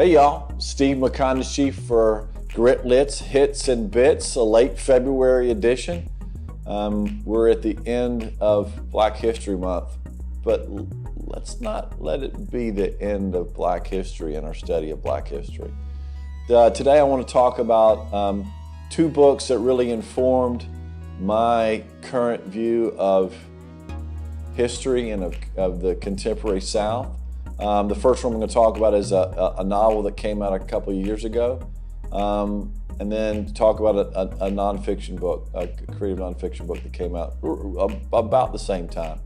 Hey y'all, Steve McCondichie for Gritlets, Hits and Bits, a late February edition. We're at the end of Black History Month, but let's not let it be the end of Black history and our study of Black history. Today I want to talk about two books that really informed my current view of history and of the contemporary South. The first one I'm going to talk about is a novel that came out a couple of years ago, and then talk about a nonfiction book, a creative nonfiction book that came out about the same time.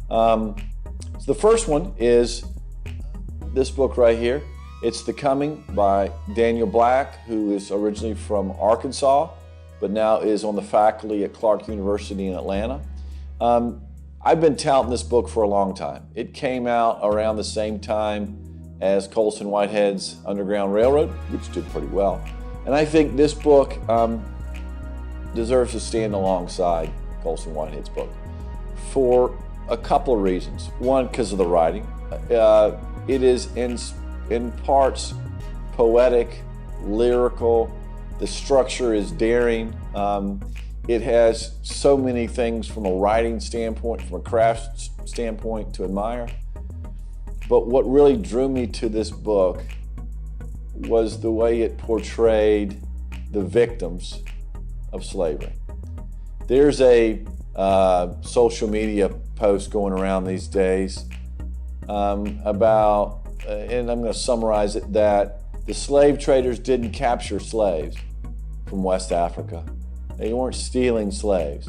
So the first one is this book right here. It's The Coming by Daniel Black, who is originally from Arkansas, but now is on the faculty at Clark University in Atlanta. I've been touting this book for a long time. It came out around the same time as Colson Whitehead's Underground Railroad, which did pretty well. And I think this book deserves to stand alongside Colson Whitehead's book for a couple of reasons. One, because of the writing. It is in parts poetic, lyrical. The structure is daring. It has so many things from a writing standpoint, from a craft standpoint to admire. But what really drew me to this book was the way it portrayed the victims of slavery. There's a social media post going around these days about, and I'm going to summarize it, that the slave traders didn't capture slaves from West Africa. They weren't stealing slaves.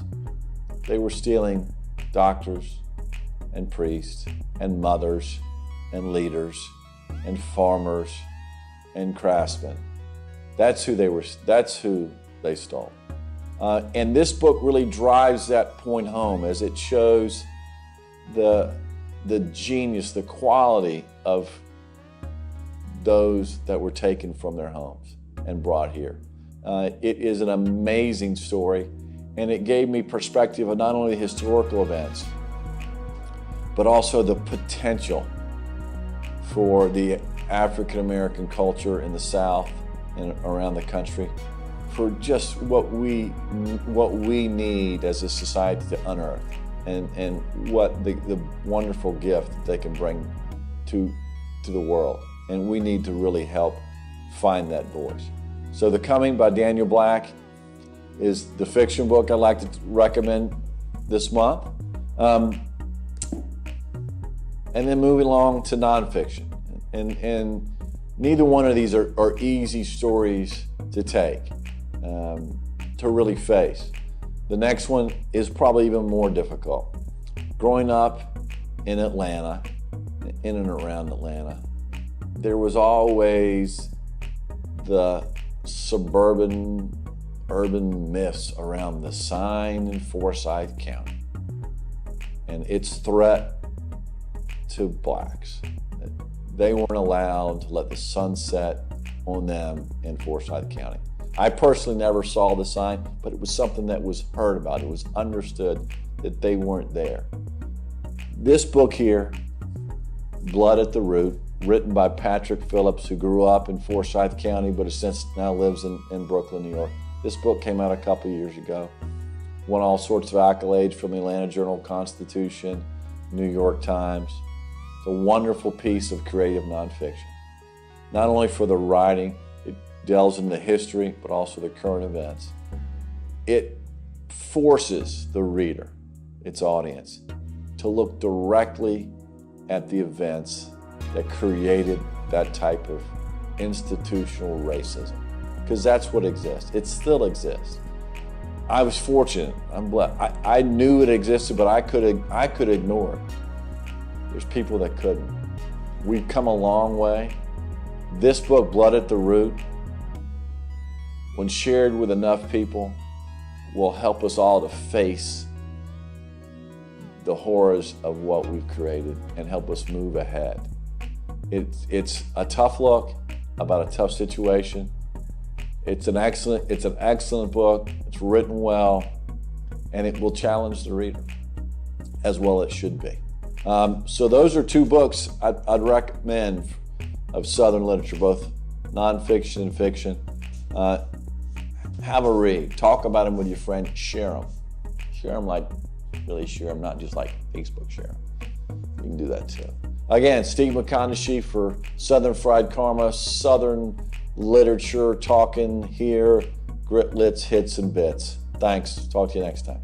They were stealing doctors and priests and mothers and leaders and farmers and craftsmen. That's who they stole. And this book really drives that point home as it shows the genius, the quality of those that were taken from their homes and brought here. It is an amazing story, and it gave me perspective of not only historical events, but also the potential for the African American culture in the South and around the country, for just what we need as a society to unearth, and what the wonderful gift that they can bring to the world. And we need to really help find that voice. So The Coming by Daniel Black is the fiction book I'd like to recommend this month. And then moving along to nonfiction. And neither one of these are easy stories to take, to really face. The next one is probably even more difficult. Growing up in Atlanta, in and around Atlanta, there was always the suburban, urban myths around the sign in Forsyth County and its threat to blacks. They weren't allowed to let the sun set on them in Forsyth County. I personally never saw the sign, but it was something that was heard about. It was understood that they weren't there. This book here, Blood at the Root, written by Patrick Phillips, who grew up in Forsyth County but has since now lives in Brooklyn, New York. This book came out a couple years ago. Won all sorts of accolades from the Atlanta Journal-Constitution, New York Times. It's a wonderful piece of creative nonfiction. Not only for the writing, it delves into history, but also the current events. It forces the reader, its audience, to look directly at the events that created that type of institutional racism, because that's what exists. It still exists. I was fortunate. I'm blessed. I knew it existed, but I could ignore it. There's people that couldn't. We've come a long way. This book, Blood at the Root, when shared with enough people, will help us all to face the horrors of what we've created and help us move ahead. It's a tough look about a tough situation. It's an excellent book. It's written well, and it will challenge the reader, as well it should be. So those are two books I'd recommend of Southern literature, both nonfiction and fiction. Have a read. Talk about them with your friend. Share them. Share them like, really share them, not just like Facebook share them. You can do that too. Again, Steve McCondichie for Southern Fried Karma, Southern literature, talking here, gritlets, hits, and bits. Thanks. Talk to you next time.